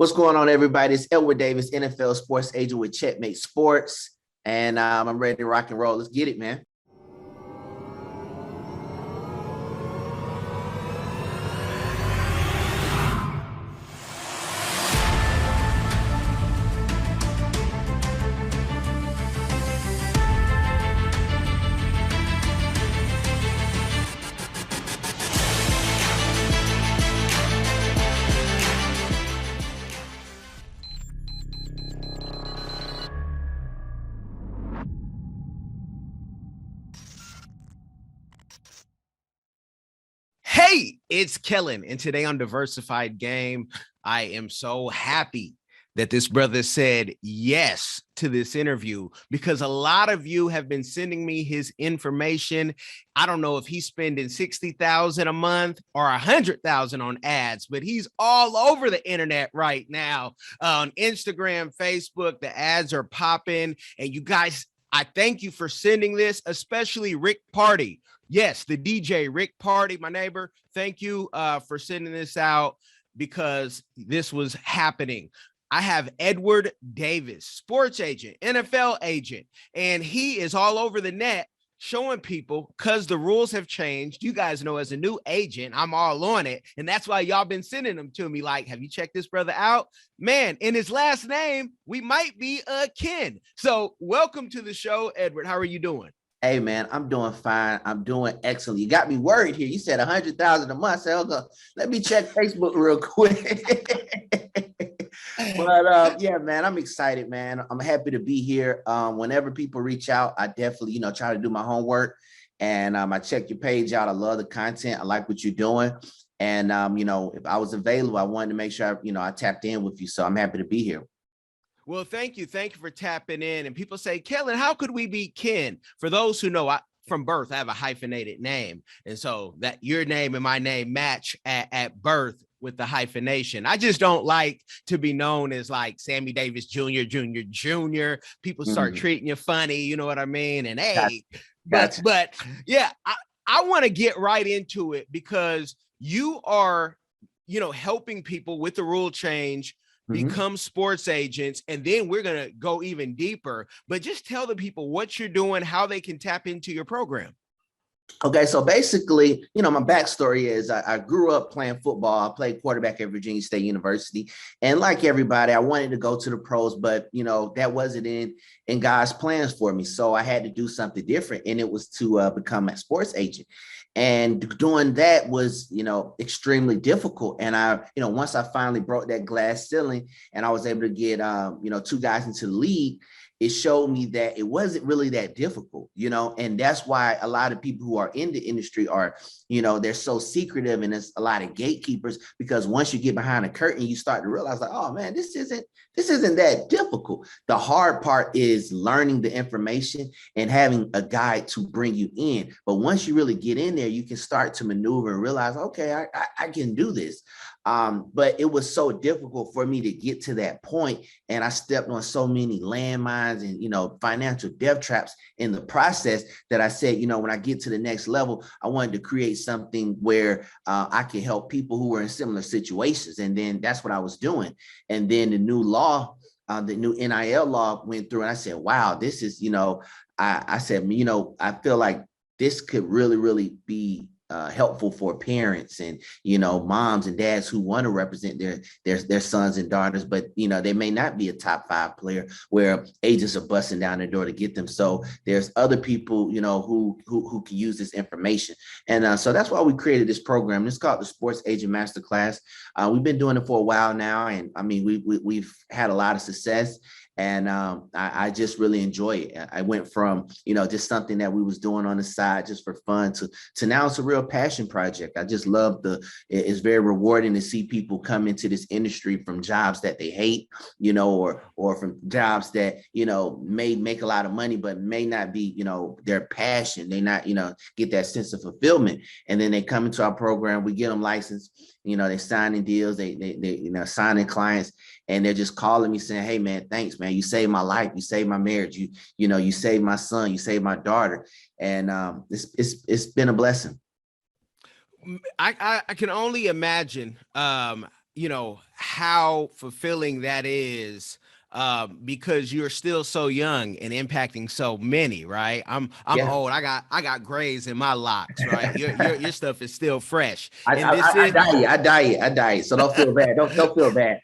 What's going on, everybody? It's Edward Davis, NFL sports agent with Checkmate Sports, and I'm ready to rock and roll. Let's get it, man. Hey, it's Kellen, and today on Diversified Game, I am so happy that this brother said yes to this interview because a lot of you have been sending me his information. I don't know if he's spending $60,000 a month or $100,000 on ads, but he's all over the internet right now on Instagram, Facebook. The ads are popping, and you guys, I thank you for sending this, especially Rick Party. Yes, the DJ Rick Party, my neighbor. Thank you for sending this out because this was happening. I have Edward Davis, sports agent, NFL agent, and he is all over the net showing people because the rules have changed. You guys know, as a new agent, I'm all on it. And that's why y'all been sending them to me. Like, have you checked this brother out? Man, in his last name, we might be kin. So welcome to the show, Edward. How are you doing? Hey, man, I'm doing fine. I'm doing excellent. You got me worried here. You said 100,000 a month. I said, hold on, let me check Facebook real quick. But yeah, man, I'm excited, man. I'm happy to be here. Whenever people reach out, I definitely, try to do my homework. And I check your page out. I love the content. I like what you're doing. And, if I was available, I wanted to make sure, I tapped in with you. So I'm happy to be here. Well, thank you. Thank you for tapping in. And people say, Kellen, how could we be kin? For those who know, from birth, I have a hyphenated name. And so that your name and my name match at birth with the hyphenation. I just don't like to be known as like Sammy Davis Jr., Jr. People start treating you funny. You know what I mean? And hey, gotcha. But yeah, I want to get right into it because you are, helping people with the rule change, become sports agents, and then we're going to go even deeper. But just tell the people what you're doing, how they can tap into your program. Okay, so basically, my backstory is I grew up playing football. I played quarterback at Virginia State University. And like everybody, I wanted to go to the pros, but, that wasn't in God's plans for me. So I had to do something different, and it was to become a sports agent. And doing that was, extremely difficult. And once I finally broke that glass ceiling and I was able to get, two guys into the league, it showed me that it wasn't really that difficult, and that's why a lot of people who are in the industry are, they're so secretive, and there's a lot of gatekeepers, because once you get behind the curtain, you start to realize like, oh man, this isn't that difficult. The hard part is learning the information and having a guide to bring you in. But once you really get in there, you can start to maneuver and realize, okay, I can do this. But it was so difficult for me to get to that point, and I stepped on so many landmines and financial death traps in the process that I said, when I get to the next level, I wanted to create something where I could help people who were in similar situations. And then that's what I was doing. And then the new law, the new NIL law went through, and I said, wow, this is, I said, I feel like this could really, really be helpful for parents and, moms and dads who want to represent their sons and daughters, but, they may not be a top 5 player where agents are busting down their door to get them. So there's other people, who can use this information. And so that's why we created this program. It's called the Sports Agent Masterclass. We've been doing it for a while now. And I mean, we've had a lot of success. And I just really enjoy it. I went from, just something that we was doing on the side just for fun to now it's a real passion project. I just love it's very rewarding to see people come into this industry from jobs that they hate, or from jobs that, may make a lot of money, but may not be, their passion. They not, get that sense of fulfillment. And then they come into our program, we get them licensed, they signing deals, they signing clients, and they're just calling me saying, hey man, thanks, man. You saved my life. You saved my marriage. You saved my son. You saved my daughter. And it's been a blessing. I can only imagine how fulfilling that is, because you're still so young and impacting so many, right? I'm Yeah. old. I got grays in my locks, right? Your stuff is still fresh. I, And I, this I is I die. So don't feel bad. Don't feel bad.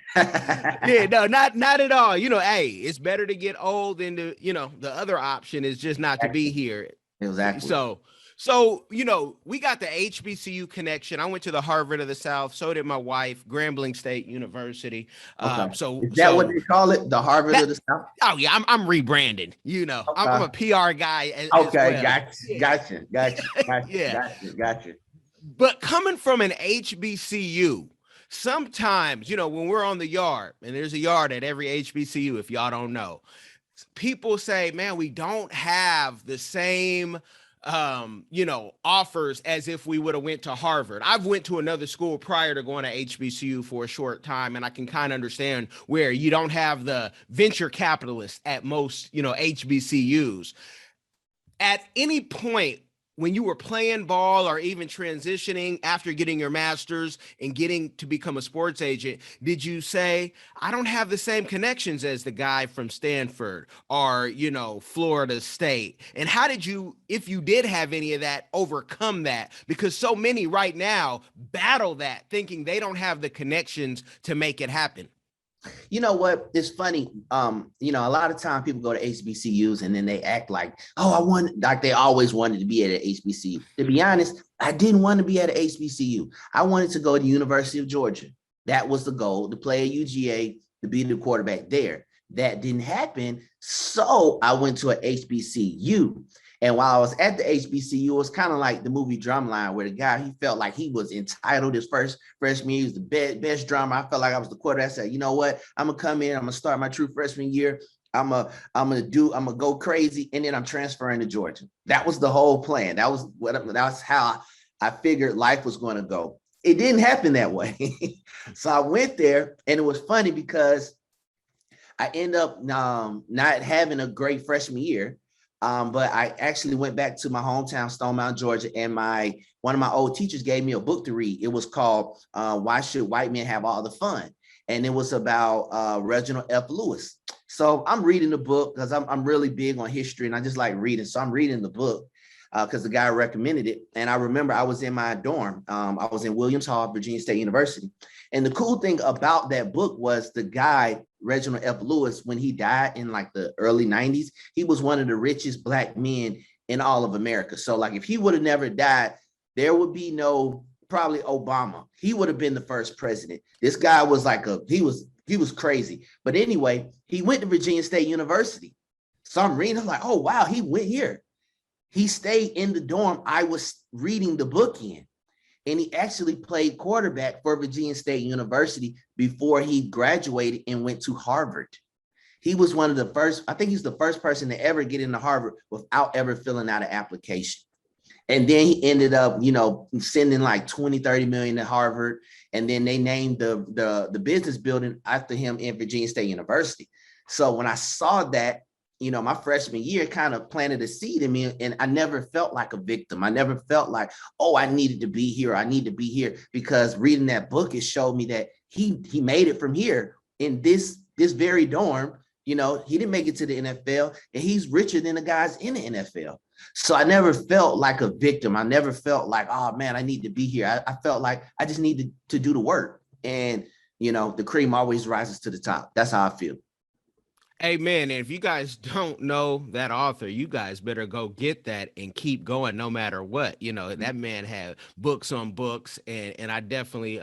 yeah, no, not at all. Hey, it's better to get old than the other option is just not to be Exactly. here. Exactly. So, we got the HBCU connection. I went to the Harvard of the South. So did my wife, Grambling State University. Okay. So, Is that what so they call it? The Harvard that. of the South? Oh yeah, I'm rebranding. I'm Okay. a PR guy as Okay. well. Gotcha. Yeah, Gotcha. Gotcha. Gotcha. yeah. Gotcha. Gotcha. But coming from an HBCU, sometimes when we're on the yard, and there's a yard at every HBCU, if y'all don't know, people say, man, we don't have the same offers as if we would have went to Harvard. I've went to another school prior to going to HBCU for a short time, and I can kind of understand where you don't have the venture capitalists at most HBCUs. At any point when you were playing ball or even transitioning after getting your master's and getting to become a sports agent, did you say, I don't have the same connections as the guy from Stanford or, Florida State? And how did you, if you did have any of that, overcome that? Because so many right now battle that, thinking they don't have the connections to make it happen. You know what? It's funny. A lot of time people go to HBCUs and then they act like, oh, like they always wanted to be at an HBCU. To be honest, I didn't want to be at an HBCU. I wanted to go to the University of Georgia. That was the goal, to play at UGA, to be the quarterback there. That didn't happen. So I went to an HBCU. And while I was at the HBCU, it was kind of like the movie Drumline, where the guy, he felt like he was entitled his first freshman year. He was the best drummer. I felt like I was the quarterback. I said, you know what? I'm gonna come in. I'm gonna start my true freshman year. I'm gonna go crazy, and then I'm transferring to Georgia. That was the whole plan. That's how I figured life was going to go. It didn't happen that way. So I went there, and it was funny because I end up not having a great freshman year. But I actually went back to my hometown, Stone Mountain, Georgia, and one of my old teachers gave me a book to read. It was called "Why Should White Men Have All the Fun?" And it was about Reginald F. Lewis. So I'm reading the book because I'm really big on history and I just like reading. So I'm reading the book because the guy recommended it. And I remember I was in my dorm. I was in Williams Hall, Virginia State University. And the cool thing about that book was the guy, Reginald F. Lewis, when he died in like the early 90s, he was one of the richest Black men in all of America. So like if he would have never died, there would be no probably Obama. He would have been the first president. This guy was like he was crazy. But anyway, he went to Virginia State University. So I'm reading, I'm like, oh wow, he went here. He stayed in the dorm I was reading the book in. And he actually played quarterback for Virginia State University before he graduated and went to Harvard. He was one of the first, I think he's the first person to ever get into Harvard without ever filling out an application. And then he ended up, sending like 20, 30 million to Harvard. And then they named the business building after him in Virginia State University. So when I saw that, my freshman year kind of planted a seed in me, and I never felt like a victim. I never felt like, oh, I needed to be here. I need to be here, because reading that book, it showed me that he made it from here in this very dorm. He didn't make it to the NFL, and he's richer than the guys in the NFL. So I never felt like a victim. I never felt like, oh man, I need to be here. I felt like I just needed to do the work. And, the cream always rises to the top. That's how I feel. Amen. And if you guys don't know that author, you guys better go get that and keep going no matter what. That man had books on books, and I definitely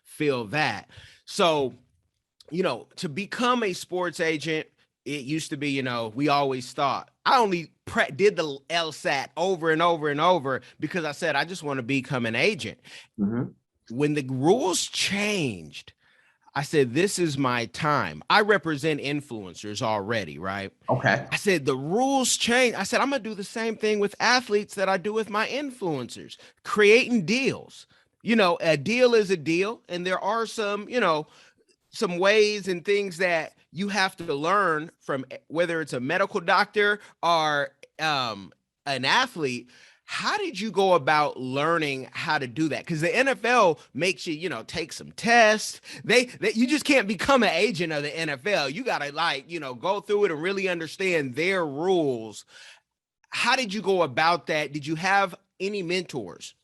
feel that. So, to become a sports agent, it used to be, we always thought, I only did the LSAT over and over and over because I said, I just want to become an agent. Mm-hmm. When the rules changed, I said, this is my time. I represent influencers already, right? Okay. I said, the rules change. I said, I'm going to do the same thing with athletes that I do with my influencers, creating deals. A deal is a deal. And there are some ways and things that you have to learn from, whether it's a medical doctor or an athlete. How did you go about learning how to do that? Because the NFL makes you, take some tests. You just can't become an agent of the NFL. You got to go through it and really understand their rules. How did you go about that? Did you have any mentors?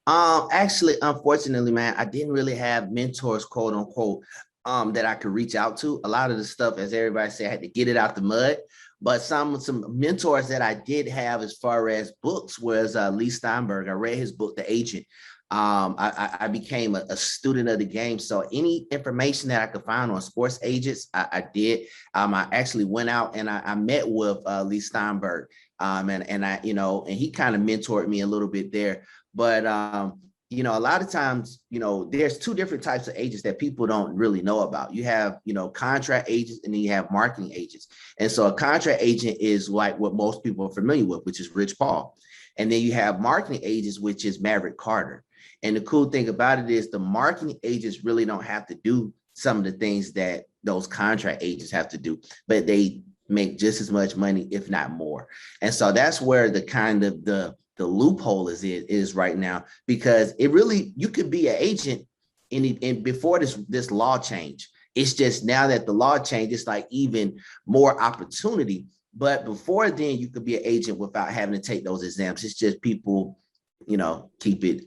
Actually, unfortunately, man, I didn't really have mentors, quote unquote, that I could reach out to. A lot of the stuff, as everybody said, I had to get it out the mud. But some mentors that I did have as far as books was Lee Steinberg. I read his book, The Agent. I became a student of the game. So any information that I could find on sports agents, I did. I actually went out and I met with Lee Steinberg. And I, and he kind of mentored me a little bit there. But a lot of times, there's two different types of agents that people don't really know about. You have, contract agents, and then you have marketing agents. And so a contract agent is like what most people are familiar with, which is Rich Paul. And then you have marketing agents, which is Maverick Carter. And the cool thing about it is the marketing agents really don't have to do some of the things that those contract agents have to do, but they make just as much money, if not more. And so that's where the kind of the loophole is right now, because it really, you could be an agent in before this law change. It's just now that the law changed, it's like even more opportunity. But before then, you could be an agent without having to take those exams. It's just people, keep it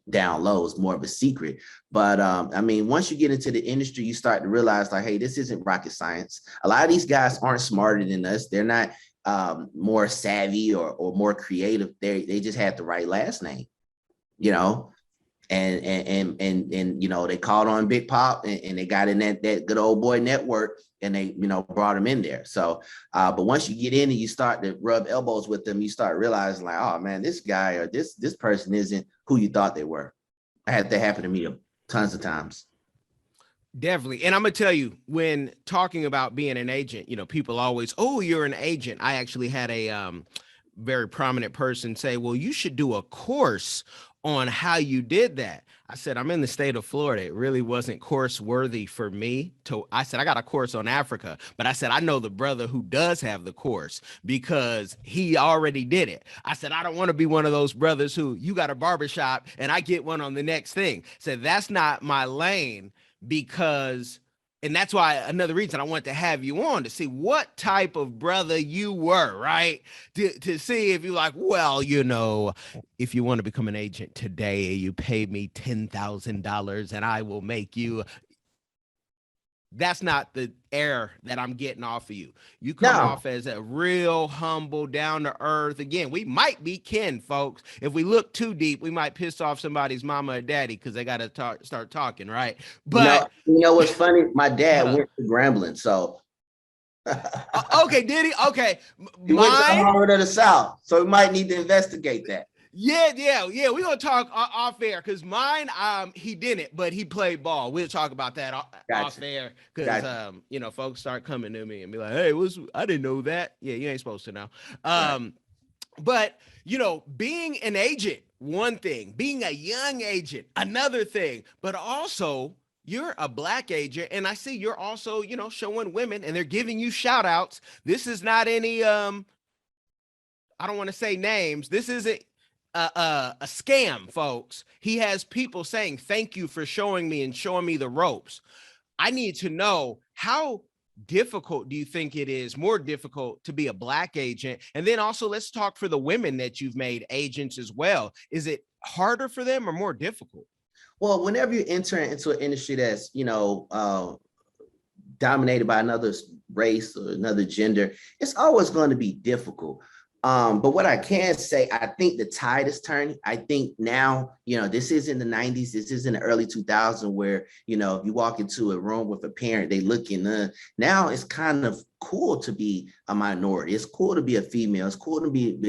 down low. It's more of a secret. But once you get into the industry, you start to realize like, hey, this isn't rocket science. A lot of these guys aren't smarter than us. They're not more savvy or more creative. They just had the right last name, and they called on Big Pop and they got in that good old boy network, and they brought him in there. So but once you get in and you start to rub elbows with them, you start realizing like, oh man, this guy or this person isn't who you thought they were. I had that happen to me tons of times. Definitely. And I'm going to tell you, when talking about being an agent, people always, oh, you're an agent. I actually had a very prominent person say, well, you should do a course on how you did that. I said, I'm in the state of Florida. It really wasn't course worthy for me I said, I got a course on Africa, but I said, I know the brother who does have the course because he already did it. I said, I don't want to be one of those brothers who you got a barbershop and I get one on the next thing. Said, that's not my lane. And that's why another reason I want to have you on, to see what type of brother you were, right? To see if you're like, well, if you want to become an agent today, you pay me $10,000 and I will make you. That's not the air that I'm getting off of you. You come off as a real humble, down to earth. Again, we might be kin, folks. If we look too deep, we might piss off somebody's mama or daddy because they got to start talking, right? But what's funny? My dad went to Grambling, so. Okay, did he? Okay, he went to the Harvard of the South, so we might need to investigate that. Yeah. We're gonna talk off air because mine, he didn't, but he played ball. We'll talk about that off air because folks start coming to me and be like, "Hey, I didn't know that." Yeah, you ain't supposed to know. Right. But being an agent, one thing; being a young agent, another thing. But also, you're a Black agent, and I see you're also, showing women, and they're giving you shout outs. This is not any I don't want to say names. This isn't a scam, folks. He has people saying, thank you for showing me the ropes. I need to know, how difficult do you think it is, more difficult to be a Black agent? And then also, let's talk for the women that you've made agents as well. Is it harder for them or more difficult? Well, whenever you enter into an industry that's, dominated by another race or another gender, it's always going to be difficult. But what I can say, I think the tide is turning. I think now, this is in the 90s, this is in the early 2000s where, if you walk into a room with a parent, they look in. Now it's kind of cool to be a minority. It's cool to be a female. It's cool to be,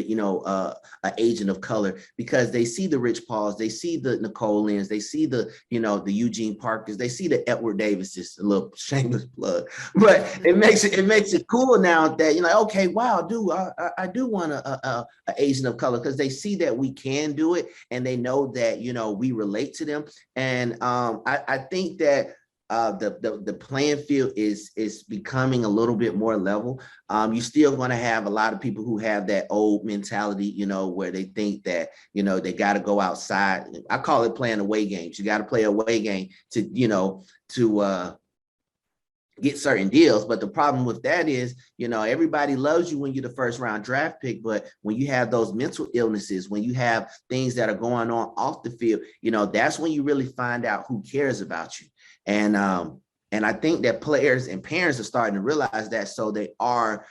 an agent of color, because they see the Rich Pauls, they see the Nicole Lynn's, they see the, the Eugene Parkers, they see the Edward Davises, a little shameless plug, but it makes it cool now that you're like, okay, wow, dude, I do want a agent of color, because they see that we can do it and they know that, we relate to them. And I think that the playing field is becoming a little bit more level. You're still going to have a lot of people who have that old mentality, where they think that, they got to go outside. I call it playing away games. You got to play away game to get certain deals. But the problem with that is, everybody loves you when you're the first round draft pick. But when you have those mental illnesses, when you have things that are going on off the field, that's when you really find out who cares about you. And I think that players and parents are starting to realize that, so they are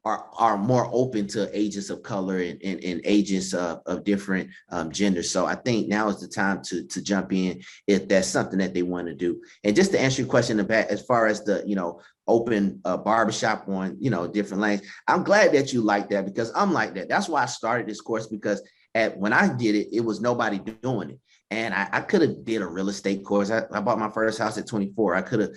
more open to agents of color and agents of different genders. So I think now is the time to jump in if that's something that they want to do. And just to answer your question about as far as the open barbershop on different lanes, I'm glad that you like that, because I'm like that. That's why I started this course, because when I did it, it was nobody doing it. And I could have did a real estate course. I bought my first house at 24. I could have,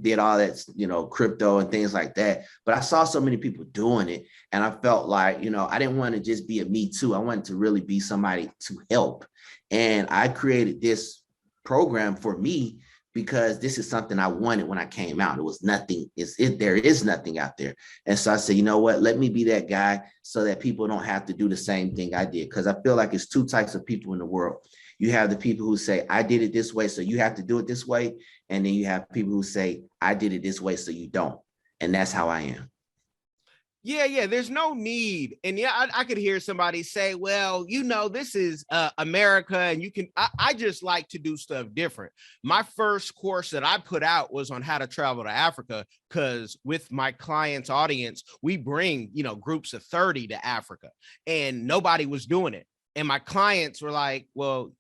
did all that, crypto and things like that. But I saw so many people doing it. And I felt like, I didn't want to just be a me too. I wanted to really be somebody to help. And I created this program for me because this is something I wanted when I came out. It was nothing. There is nothing out there. And so I said, you know what, let me be that guy so that people don't have to do the same thing I did. Because I feel like it's two types of people in the world. You have the people who say, I did it this way, so you have to do it this way. And then you have people who say, I did it this way, so you don't. And that's how I am. Yeah, there's no need. And yeah, I could hear somebody say, well, this is America, and you can, I just like to do stuff different. My first course that I put out was on how to travel to Africa, because with my client's audience, we bring, groups of 30 to Africa, and nobody was doing it. And my clients were like, well,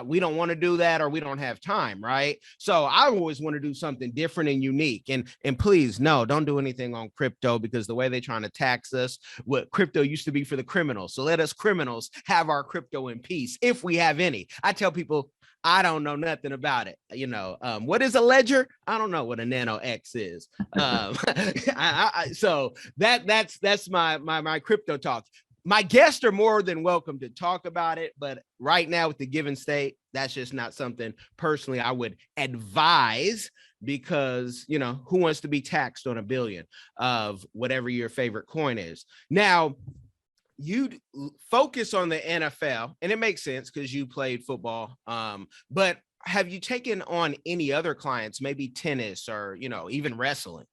we don't want to do that, or we don't have time, right? So I always want to do something different and unique. And please, no, don't do anything on crypto, because the way they're trying to tax us, what crypto used to be for the criminals. So let us criminals have our crypto in peace, if we have any. I tell people, I don't know nothing about it. What is a ledger? I don't know what a nano X is. So that's my crypto talk. My guests are more than welcome to talk about it, but right now with the given state, that's just not something personally I would advise, because, who wants to be taxed on $1 billion of whatever your favorite coin is? Now, you focus on the NFL, and it makes sense because you played football. But have you taken on any other clients, maybe tennis or, even wrestling?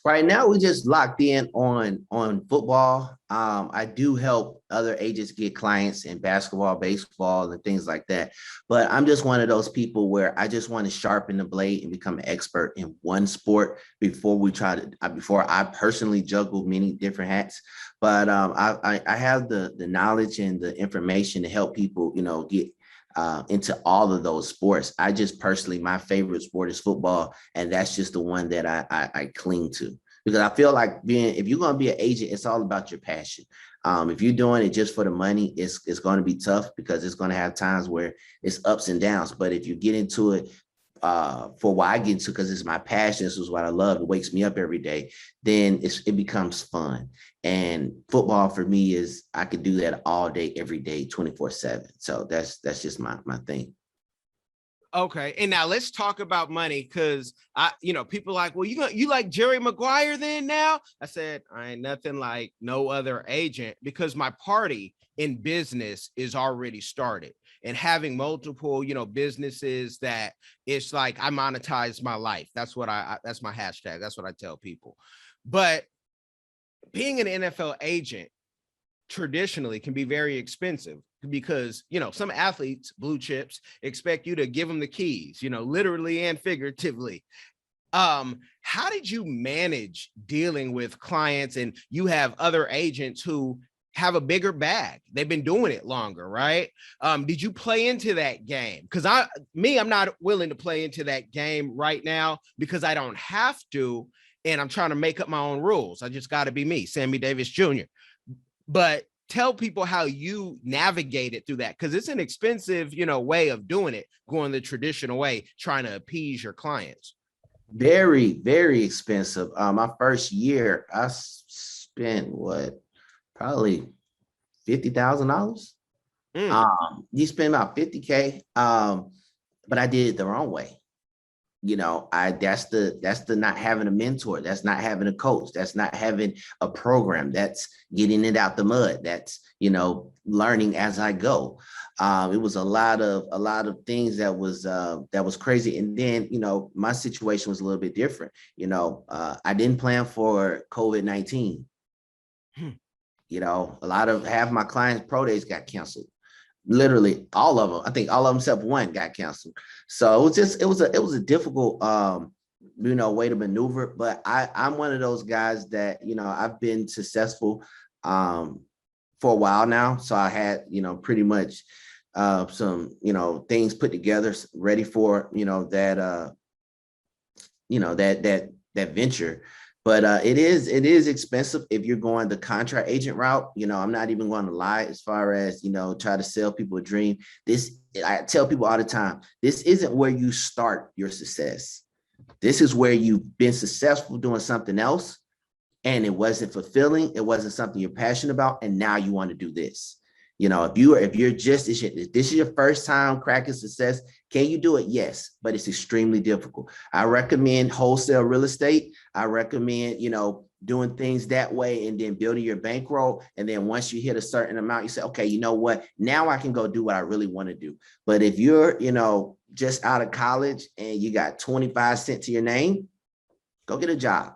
Right now, we just locked in on football. I do help other agents get clients in basketball, baseball, and things like that. But I'm just one of those people where I just want to sharpen the blade and become an expert in one sport before I personally juggle many different hats. But I have the knowledge and the information to help people, get into all of those sports. I just personally, my favorite sport is football, and that's just the one that I cling to, because I feel like if you're going to be an agent, it's all about your passion. If you're doing it just for the money, it's going to be tough, because it's going to have times where it's ups and downs. But if you get into it for why I get into, because it's my passion, this is what I love, it wakes me up every day, then it becomes fun. And football for me is, I could do that all day, every day, 24/7. So that's just my thing. Okay, and now let's talk about money, because people like, well, you like Jerry Maguire then now? I said, I ain't nothing like no other agent, because my party in business is already started, and having multiple, businesses, that it's like I monetize my life. That's what that's my hashtag. That's what I tell people. But being an NFL agent traditionally can be very expensive, because some athletes, blue chips, expect you to give them the keys, literally and figuratively. How did you manage dealing with clients, and you have other agents who have a bigger bag, they've been doing it longer, right? Did you play into that game? Because I'm not willing to play into that game right now, because I don't have to, and I'm trying to make up my own rules. I just got to be me, Sammy Davis Jr. But tell people how you navigated through that, because it's an expensive, way of doing it, going the traditional way, trying to appease your clients. Very, very expensive. My first year, I spent probably $50,000. You spend about 50K. But I did it the wrong way. that's the not having a mentor. That's not having a coach. That's not having a program. That's getting it out the mud. That's, learning as I go. It was a lot of things that was crazy. And then, my situation was a little bit different. I didn't plan for COVID-19. Half my clients' pro days got canceled. Literally all of them. I think all of them except one got canceled. So it was a difficult way to maneuver. But I'm one of those guys that, I've been successful for a while now. So I had, pretty much some, things put together ready for, that venture. But it is expensive if you're going the contract agent route. I'm not even going to lie as far as, try to sell people a dream. I tell people all the time, this isn't where you start your success. This is where you've been successful doing something else and it wasn't fulfilling. It wasn't something you're passionate about. And now you want to do this. If you're just, this is your first time cracking success, can you do it? Yes, but it's extremely difficult. I recommend wholesale real estate. I recommend, doing things that way and then building your bankroll. And then once you hit a certain amount, you say, okay, you know what? Now I can go do what I really want to do. But if you're, just out of college and you got 25 cents to your name, go get a job.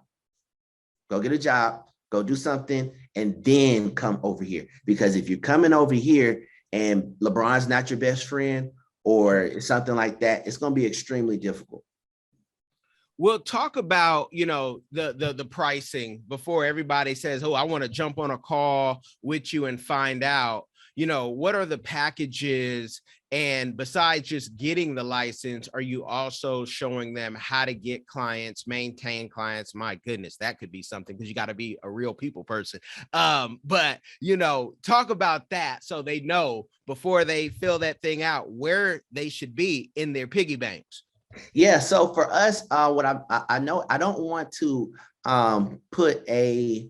Go get a job. Go do something and then come over here. Because if you're coming over here and LeBron's not your best friend or something like that, it's going to be extremely difficult. We'll talk about, the pricing before everybody says, oh, I want to jump on a call with you and find out, what are the packages? And besides just getting the license, are you also showing them how to get clients, maintain clients? My goodness, that could be something because you got to be a real people person. But, talk about that so they know before they fill that thing out where they should be in their piggy banks. Yeah. So for us, what I know, I don't want to put a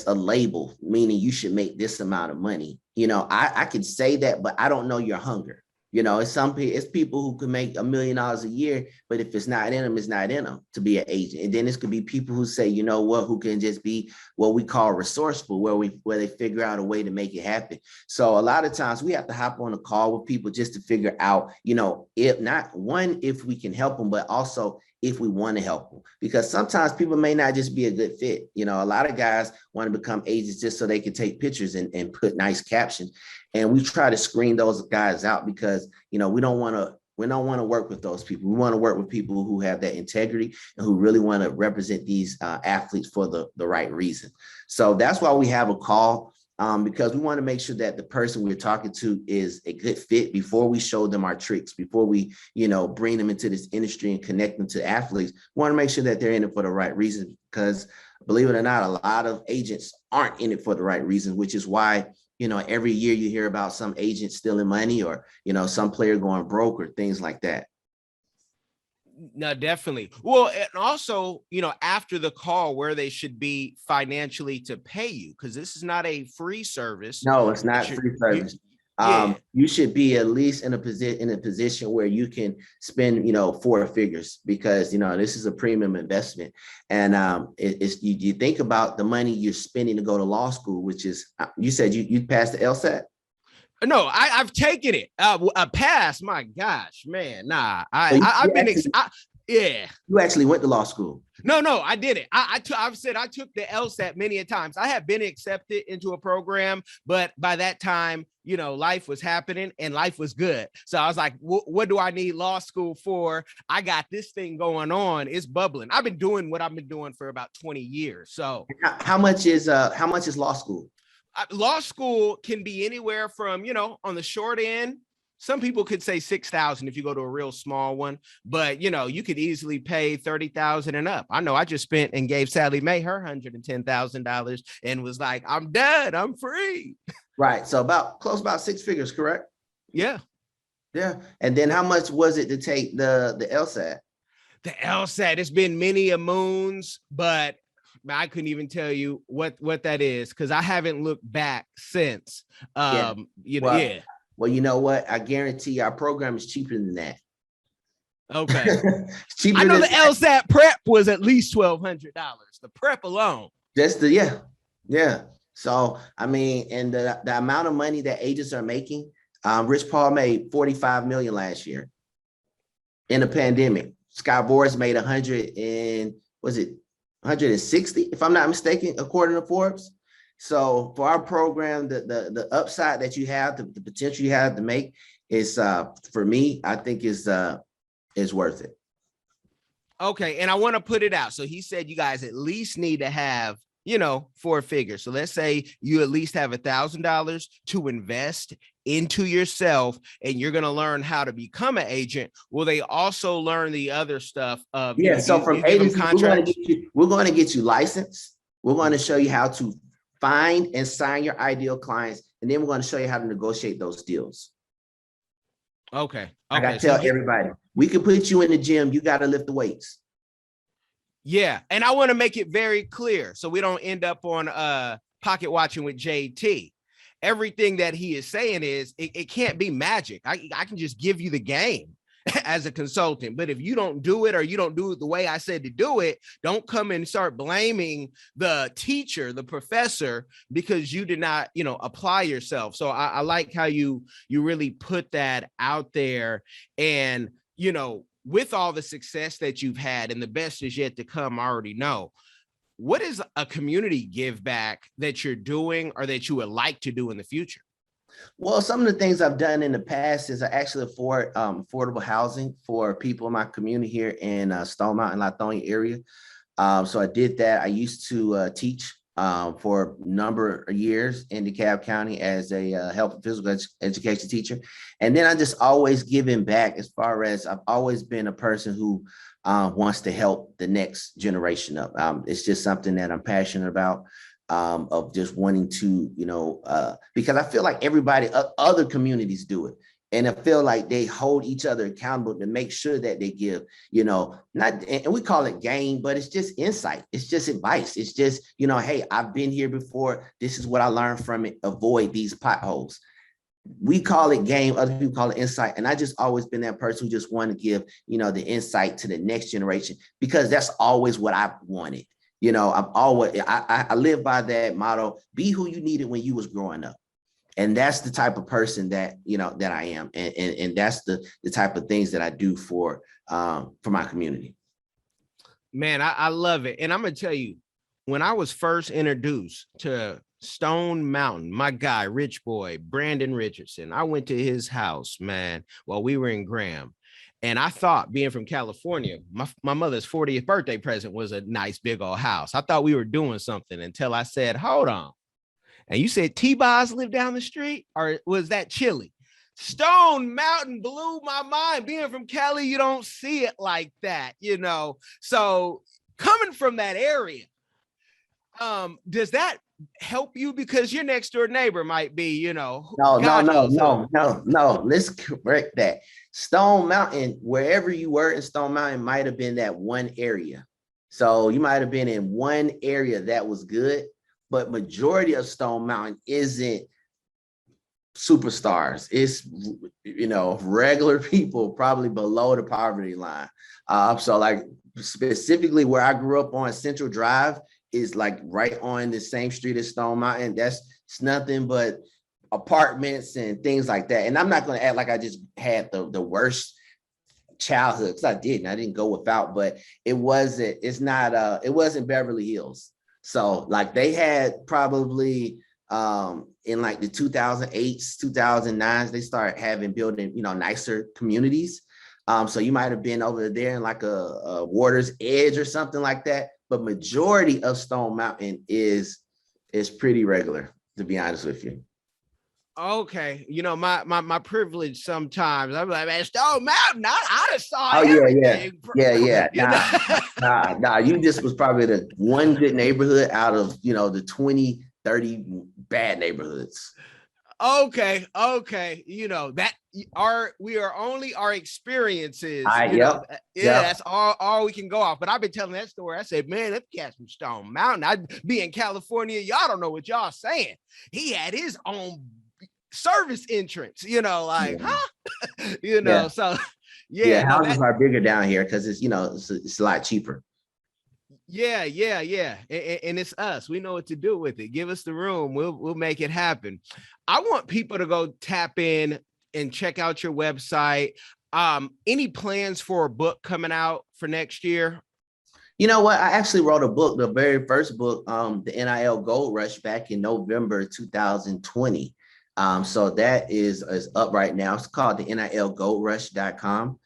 label, meaning you should make this amount of money. I can say that, but I don't know your hunger. It's people who can make $1 million a year, but if it's not in them, it's not in them to be an agent. And then this could be people who say, who can just be what we call resourceful, where they figure out a way to make it happen. So a lot of times we have to hop on a call with people just to figure out, if we can help them, but also if we want to help them, because sometimes people may not just be a good fit. A lot of guys want to become agents just so they can take pictures and put nice captions. And we try to screen those guys out because, we don't want to work with those people. We want to work with people who have that integrity and who really want to represent these athletes for the right reason. So that's why we have a call. Because we want to make sure that the person we're talking to is a good fit before we show them our tricks, before we, bring them into this industry and connect them to athletes. We want to make sure that they're in it for the right reason, because believe it or not, a lot of agents aren't in it for the right reason, which is why, every year you hear about some agent stealing money or, some player going broke or things like that. No, definitely. Well, and also, after the call, where they should be financially to pay you, because this is not a free service. No, it's not free service. You should be at least in a position where you can spend, 4 figures, because, this is a premium investment. And you think about the money you're spending to go to law school, which is, you said you passed the LSAT. No, I've taken it. A pass. My gosh, man. Nah, I've been. Yeah. You actually went to law school. No, I didn't. I've said I took the LSAT many a times. I have been accepted into a program, but by that time, life was happening and life was good. So I was like, what do I need law school for? I got this thing going on. It's bubbling. I've been doing what I've been doing for about 20 years. So how much is law school? Law school can be anywhere from, on the short end, some people could say 6,000 if you go to a real small one, but you could easily pay 30,000 and up. I know I just spent and gave Sally Mae her $110,000 and was like, I'm done. I'm free. Right. So about 6 figures, correct? Yeah. Yeah. And then how much was it to take the LSAT? The LSAT, it's been many a moons, but I couldn't even tell you what that is, because I haven't looked back since. Well, you know what? I guarantee our program is cheaper than that. Okay. Cheaper I know than the LSAT prep was at least $1,200. The prep alone. just the yeah. So I mean, and the amount of money that agents are making, Rich Paul made 45 million last year in the pandemic. Scott Boras made 100 and was it 160, if I'm not mistaken, according to Forbes. So for our program, the upside that you have, the potential you have to make is for me, I think is worth it. Okay, and I want to put it out. So he said you guys at least need to have, four figures. So let's say you at least have $1,000 to invest into yourself, and you're going to learn how to become an agent. Will they also learn the other stuff of, so from agency, we're going to get you licensed. We're going to show you how to find and sign your ideal clients, and then we're going to show you how to negotiate those deals. Okay. I got to tell everybody, we can put you in the gym. You got to lift the weights. Yeah. And I want to make it very clear so we don't end up on pocket watching with JT. Everything that he is saying is it can't be magic. I can just give you the game as a consultant. But if you don't do it, or you don't do it the way I said to do it, don't come and start blaming the teacher, the professor, because you did not, apply yourself. So I like how you really put that out there. And, with all the success that you've had, and the best is yet to come, I already know. What is a community give back that you're doing or that you would like to do in the future? Well, some of the things I've done in the past is I actually afford affordable housing for people in my community here in Stone Mountain, Lithonia area. So I did that. I used to teach for a number of years in DeKalb County as a health and physical education teacher. And then I just always giving back, as far as I've always been a person who wants to help the next generation up. It's just something that I'm passionate about. Of just wanting to, because I feel like everybody, other communities do it. And I feel like they hold each other accountable to make sure that they give, not, and we call it game, but it's just insight. It's just advice. It's just, hey, I've been here before. This is what I learned from it. Avoid these potholes. We call it game. Other people call it insight. And I just always been that person who just want to give, the insight to the next generation, because that's always what I've wanted. I've always, I live by that motto: be who you needed when you was growing up. And that's the type of person that, that I am. And that's the type of things that I do for my community. Man, I love it. And I'm going to tell you, when I was first introduced to Stone Mountain, my guy, Rich Boy, Brandon Richardson, I went to his house, man, while we were in Graham. And I thought, being from California, my mother's 40th birthday present was a nice big old house. I thought we were doing something until I said, hold on. And you said T-Boz lived down the street, or was that Chili? Stone Mountain blew my mind. Being from Cali, you don't see it like that, So coming from that area, does that help you? Because your next door neighbor might be, No. Let's correct that. Stone Mountain, wherever you were in Stone Mountain, might have been that one area. So you might have been in one area that was good, but majority of Stone Mountain isn't superstars. It's, regular people, probably below the poverty line. So like specifically where I grew up on Central Drive is like right on the same street as Stone Mountain. It's nothing but apartments and things like that. And I'm not going to act like I just had the worst childhood, because I didn't go without, but it wasn't Beverly Hills. So like they had probably in like the 2008s, 2009s, they started building, nicer communities. So you might have been over there in like a Water's Edge or something like that. But majority of Stone Mountain is pretty regular, to be honest with you. Okay, my privilege sometimes. I'm like, man, Stone Mountain, I just saw everything. Yeah. Nah. You just was probably the one good neighborhood out of, the 20, 30 bad neighborhoods. Okay. That we are only our experiences. That's all we can go off. But I've been telling that story. I said, man, that cat's from Stone Mountain. I'd be in California. Y'all don't know what y'all saying. He had his own service entrance, huh? So Yeah, Yeah, no, houses that are bigger down here because it's a lot cheaper. yeah. And it's us. We know what to do with it. Give us the room. We'll make it happen. I want people to go tap in and check out your website. Any plans for a book coming out for next year? You know what? I actually wrote a book, the very first book, the NIL Gold Rush, back in November 2020. So that is up right now. It's called the NILGoldRush.com.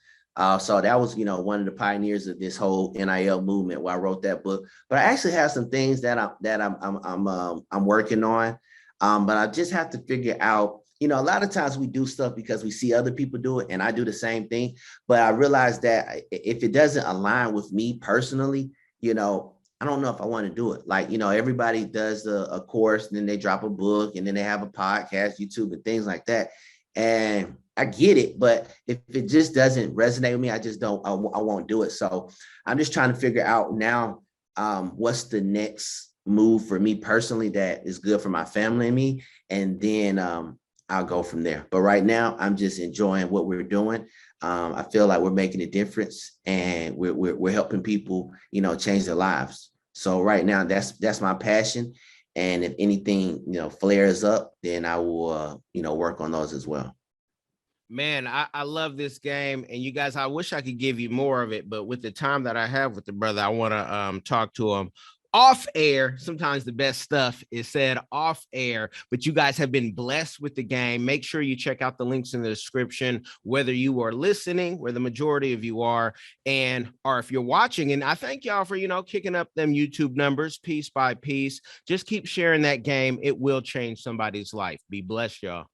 So that was, one of the pioneers of this whole NIL movement where I wrote that book. But I actually have some things that I'm working on. But I just have to figure out, a lot of times we do stuff because we see other people do it, and I do the same thing. But I realized that if it doesn't align with me personally, I don't know if I want to do it. Like, everybody does a course, and then they drop a book, and then they have a podcast, YouTube, and things like that. And I get it, but if it just doesn't resonate with me, I just don't, I won't do it. So I'm just trying to figure out now, what's the next move for me personally that is good for my family and me. And then I'll go from there. But right now, I'm just enjoying what we're doing. I feel like we're making a difference, and we're helping people, change their lives. So right now, that's my passion. And if anything, flares up, then I will, work on those as well. Man, I love this game. And you guys, I wish I could give you more of it, but with the time that I have with the brother, I want to talk to him off air. Sometimes the best stuff is said off air, but you guys have been blessed with the game. Make sure you check out the links in the description, whether you are listening, where the majority of you are, or if you're watching. And I thank y'all for, kicking up them YouTube numbers piece by piece. Just keep sharing that game. It will change somebody's life. Be blessed, y'all.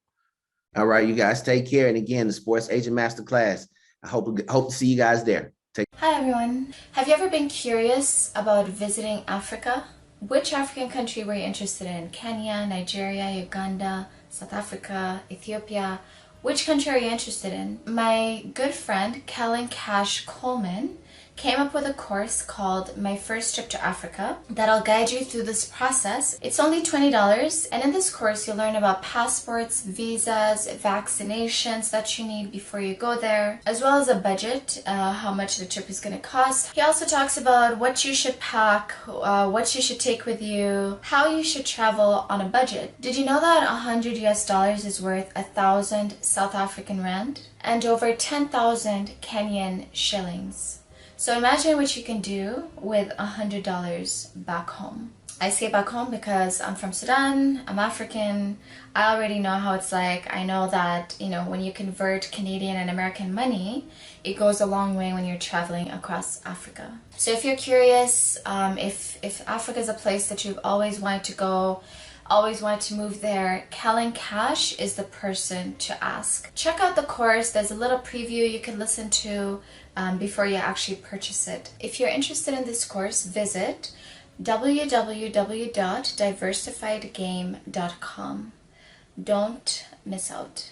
All right, you guys take care. And again, the Sports Agent Masterclass. I hope to see you guys there. Hi everyone. Have you ever been curious about visiting Africa? Which African country were you interested in? Kenya, Nigeria, Uganda, South Africa, Ethiopia? Which country are you interested in? My good friend, Kellen Cash Coleman, came up with a course called My First Trip to Africa that'll guide you through this process. It's only $20, and in this course you'll learn about passports, visas, vaccinations that you need before you go there, as well as a budget, how much the trip is going to cost. He also talks about what you should pack, what you should take with you, how you should travel on a budget. Did you know that 100 US dollars is worth 1,000 South African rand and over 10,000 Kenyan shillings? So imagine what you can do with $100 back home. I say back home because I'm from Sudan, I'm African, I already know how it's like. I know that, when you convert Canadian and American money, it goes a long way when you're traveling across Africa. So if you're curious, if Africa is a place that you've always wanted to go, always wanted to move there, Kellen Cash is the person to ask. Check out the course. There's a little preview you can listen to before you actually purchase it. If you're interested in this course, visit www.diversifiedgame.com. Don't miss out.